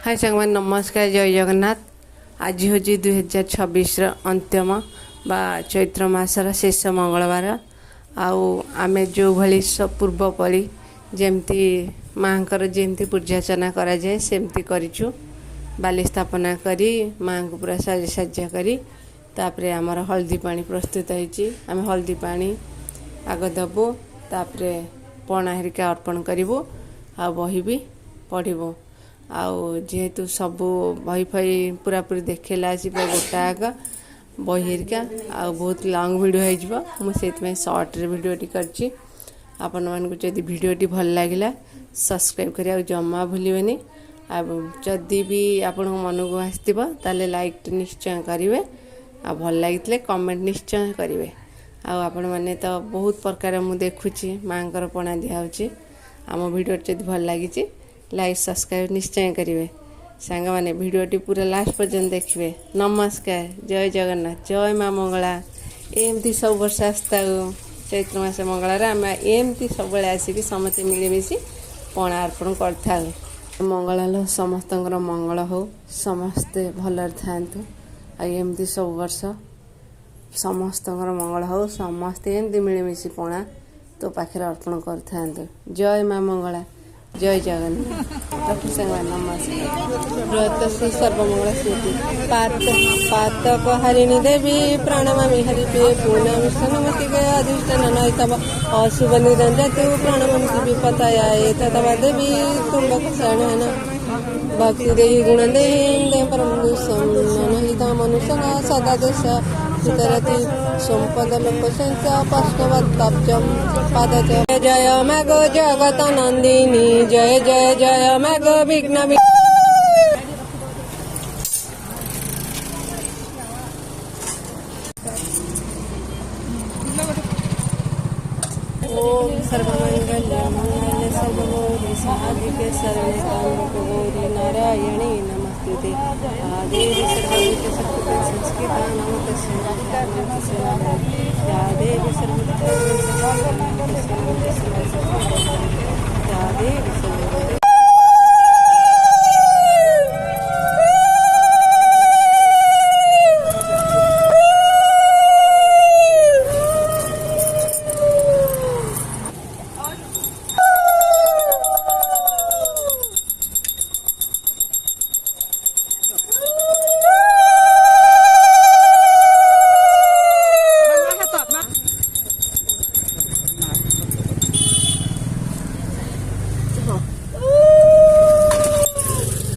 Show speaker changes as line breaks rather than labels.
हाय संगमान नमस्कार जय जगन्नाथ। आज हूँ 2026 अंत्यम बा चैत्र मासर शेष मंगलवार। आमे जो भली सब पूर्व पड़ी जमती माँकर जमती पूजार्चना करा जाए सेमती करिछु। बाली स्थापना करी माँ को पूरा साजा करी तापरे आमर हल्दी पानी प्रस्तुत होइछि। आमे हल्दी पानी आग दबु तापरे पणा हेरिका अर्पण करिवु आ बही भी पढ़िबु। जेहेतु सबू बही फई पूरा पूरी देखेला गोटा आग बही हेरिका बहुत लंग वीडियो हो सर्ट रे वीडियो करछि। आपण मानकु जदि वीडियोटी भल लागिला सब्सक्राइब करिया जमा भूलिबेनी। जदि भी आपण मन को आसथिबो ताले लाइक निश्चय करिवे आ भल लागितले कमेंट निश्चय करिवे। आपण माने तो बहुत प्रकार मु देखुछि मांकर पणा दिया होछि। आम वीडियो जदि भल लागिछि लाइक सब्सक्राइब निश्चय करिवे। सांग माने वीडियोटी पूरा लास्ट पर्यंत देखिए। नमस्कार जय जगन्नाथ जय माँ मंगला। एमती सब वर्ष आसता चैत्र मास मंगलार आम एमती सब आसिक समस्त मिलमिशि पणा अर्पण कर मंगला समस्त मंगल हो समस्ते भलर थांतु। एमती सब वर्ष समस्त मंगल हो समस्ते एमती मिलमिशि पणा तो पाखे अर्पण कर। जय माँ मंगला जय जगन्नाथ। नमस्कार। व्रत श्री सर्वमंगल स्मृति पातक हरिणी देवी प्रणमामि हरिप्रिय पूर्णमिष्ठनमस्ति अधिष्ठान नैतव अशुभ निरंजतु प्रणमामि विपतये ततवा देवी तुम्बक शरणेन भक्ति देहि गुण देहि परम दुष्म मनुष्य सदा देश सुतरति संपद लोक संच पश्चवत्तब्जम पादच जय मग जगत नंदिनी जय जय जय मग विघ्न ओम सर्वमंगल मंगल सर्वगौरी साधिके शरणे त्र्यंबके गौरी नारायणी नमस्तुते। आदेवी सर्वभूत शक्तिपीठ संस्कृता नमोस्तुते। या देवी सर्वभूत या देवी